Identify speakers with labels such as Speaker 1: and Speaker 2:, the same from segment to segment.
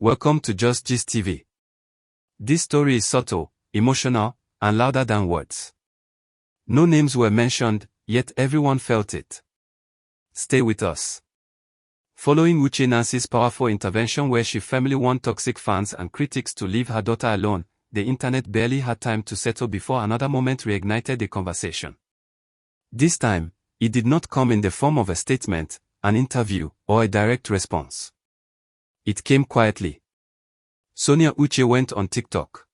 Speaker 1: Welcome to Just Gist TV. This story is subtle, emotional, and louder than words. No names were mentioned, yet everyone felt it. Stay with us. Following Uche'S powerful intervention where she firmly warned toxic fans and critics to leave her daughter alone, the internet barely had time to settle before another moment reignited the conversation. This time, it did not come in the form of a statement, an interview, or a direct response. It came quietly. Sonia Uche went on TikTok.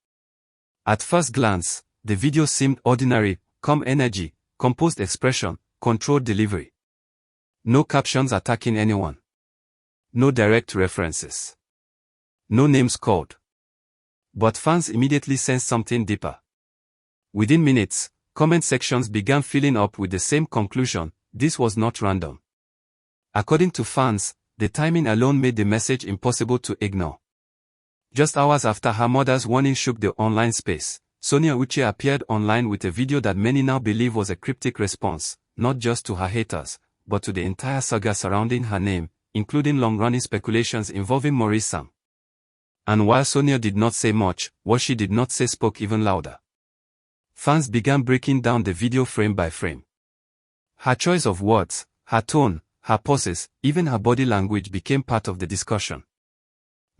Speaker 1: At first glance, the video seemed ordinary: calm energy, composed expression, controlled delivery. No captions attacking anyone. No direct references. No names called. But fans immediately sensed something deeper. Within minutes, comment sections began filling up with the same conclusion: this was not random. According to fans, the timing alone made the message impossible to ignore. Just hours after her mother's warning shook the online space, Sonia Uche appeared online with a video that many now believe was a cryptic response, not just to her haters, but to the entire saga surrounding her name, including long-running speculations involving Maurice Sam. And while Sonia did not say much, what she did not say spoke even louder. Fans began breaking down the video frame by frame. Her choice of words, her tone, her poses, even her body language became part of the discussion.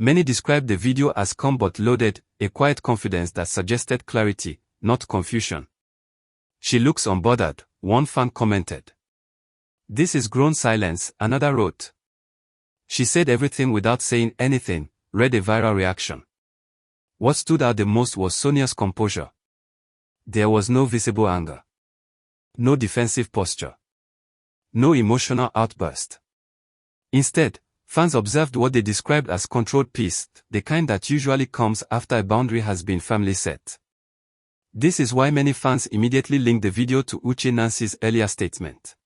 Speaker 1: Many described the video as calm but loaded, a quiet confidence that suggested clarity, not confusion. "She looks unbothered," one fan commented. "This is grown silence," another wrote. "She said everything without saying anything," read a viral reaction. What stood out the most was Sonia's composure. There was no visible anger. No defensive posture. No emotional outburst. Instead, fans observed what they described as controlled peace, the kind that usually comes after a boundary has been firmly set. This is why many fans immediately linked the video to Uche'S earlier statement.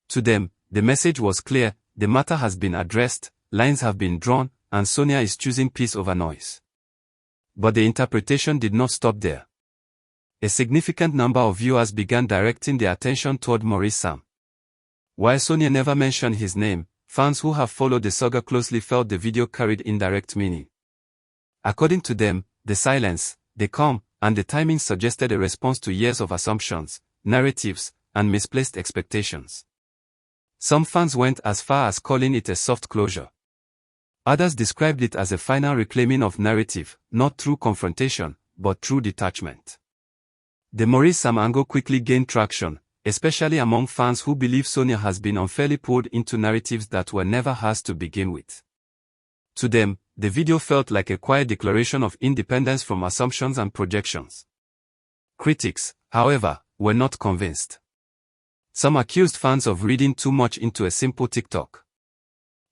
Speaker 1: To them, the message was clear: the matter has been addressed, lines have been drawn, and Sonia is choosing peace over noise. But the interpretation did not stop there. A significant number of viewers began directing their attention toward Maurice Sam. While Sonia never mentioned his name, fans who have followed the saga closely felt the video carried indirect meaning. According to them, the silence, the calm, and the timing suggested a response to years of assumptions, narratives, and misplaced expectations. Some fans went as far as calling it a soft closure. Others described it as a final reclaiming of narrative, not through confrontation, but through detachment. The Maurice Sam angle quickly gained traction, especially among fans who believe Sonia has been unfairly pulled into narratives that were never hers to begin with. To them, the video felt like a quiet declaration of independence from assumptions and projections. Critics, however, were not convinced. Some accused fans of reading too much into a simple TikTok.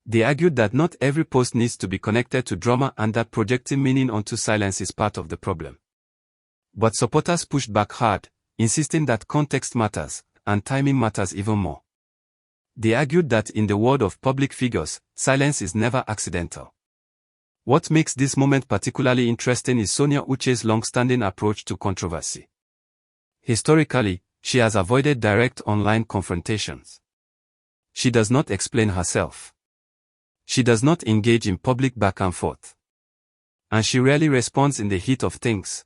Speaker 1: They argued that not every post needs to be connected to drama and that projecting meaning onto silence is part of the problem. But supporters pushed back hard, insisting that context matters, and timing matters even more. They argued that in the world of public figures, silence is never accidental. What makes this moment particularly interesting is Sonia Uche's long-standing approach to controversy. Historically, she has avoided direct online confrontations. She does not explain herself. She does not engage in public back and forth. And she rarely responds in the heat of things.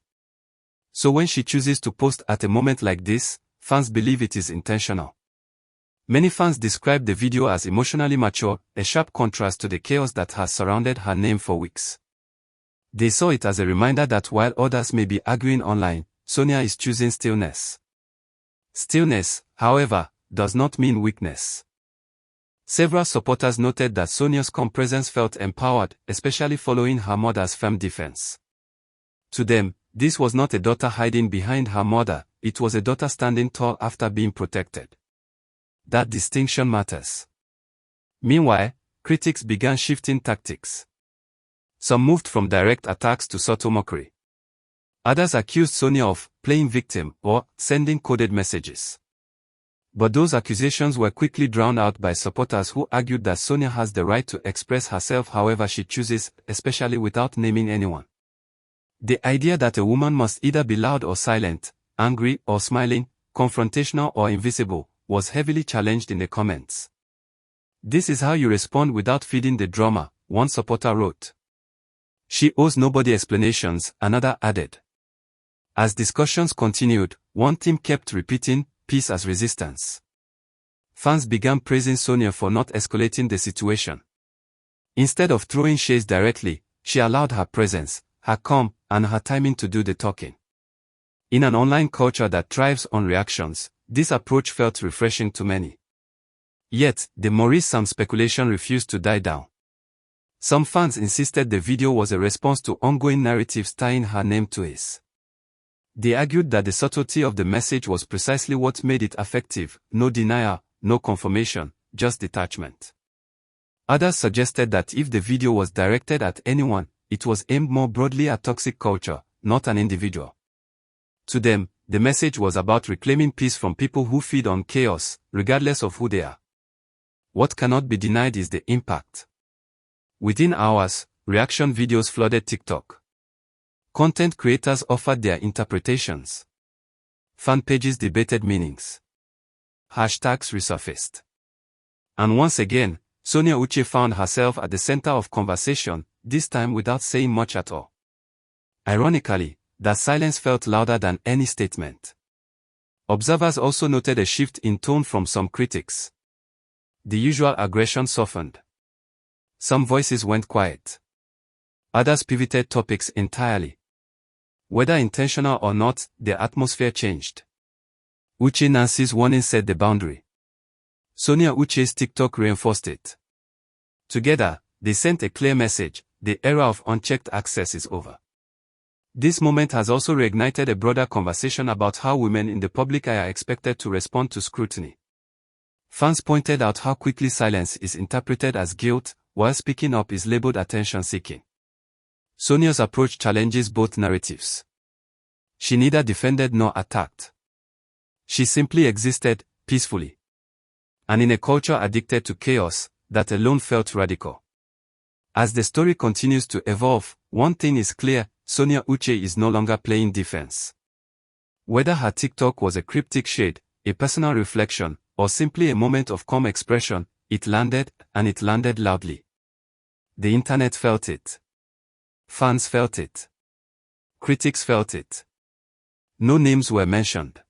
Speaker 1: So when she chooses to post at a moment like this, fans believe it is intentional. Many fans describe the video as emotionally mature, a sharp contrast to the chaos that has surrounded her name for weeks. They saw it as a reminder that while others may be arguing online, Sonia is choosing stillness. Stillness, however, does not mean weakness. Several supporters noted that Sonia's calm presence felt empowered, especially following her mother's firm defense. To them, this was not a daughter hiding behind her mother, it was a daughter standing tall after being protected. That distinction matters. Meanwhile, critics began shifting tactics. Some moved from direct attacks to subtle mockery. Others accused Sonia of playing victim or sending coded messages. But those accusations were quickly drowned out by supporters who argued that Sonia has the right to express herself however she chooses, especially without naming anyone. The idea that a woman must either be loud or silent, angry or smiling, confrontational or invisible, was heavily challenged in the comments. "This is how you respond without feeding the drama," one supporter wrote. She owes nobody explanations, another added. As discussions continued, one team kept repeating, peace as resistance. Fans began praising Sonia for not escalating the situation. Instead of throwing shades directly, she allowed her presence, her calm, and her timing to do the talking. In an online culture that thrives on reactions, this approach felt refreshing to many. Yet, the Maurice Sam speculation refused to die down. Some fans insisted the video was a response to ongoing narratives tying her name to his. They argued that the subtlety of the message was precisely what made it effective: no denial, no confirmation, just detachment. Others suggested that if the video was directed at anyone, it was aimed more broadly at toxic culture, not an individual. To them, the message was about reclaiming peace from people who feed on chaos, regardless of who they are. What cannot be denied is the impact. Within hours, reaction videos flooded TikTok. Content creators offered their interpretations. Fan pages debated meanings. Hashtags resurfaced. And once again, Sonia Uche found herself at the center of conversation, this time without saying much at all. Ironically, that silence felt louder than any statement. Observers also noted a shift in tone from some critics. The usual aggression softened. Some voices went quiet. Others pivoted topics entirely. Whether intentional or not, the atmosphere changed. Uche Nancy's warning set the boundary. Sonia Uche's TikTok reinforced it. Together, they sent a clear message: the era of unchecked access is over. This moment has also reignited a broader conversation about how women in the public eye are expected to respond to scrutiny. Fans pointed out how quickly silence is interpreted as guilt, while speaking up is labeled attention-seeking. Sonia's approach challenges both narratives. She neither defended nor attacked. She simply existed, peacefully. And in a culture addicted to chaos, that alone felt radical. As the story continues to evolve, one thing is clear: Sonia Uche is no longer playing defense. Whether her TikTok was a cryptic shade, a personal reflection, or simply a moment of calm expression, it landed, and it landed loudly. The internet felt it. Fans felt it. Critics felt it. No names were mentioned.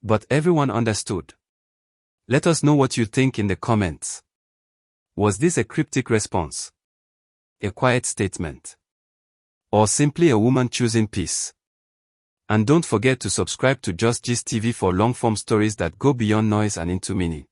Speaker 1: But everyone understood. Let us know what you think in the comments. Was this a cryptic response? A quiet statement? Or simply a woman choosing peace? And don't forget to subscribe to Just Gist TV for long-form stories that go beyond noise and into meaning.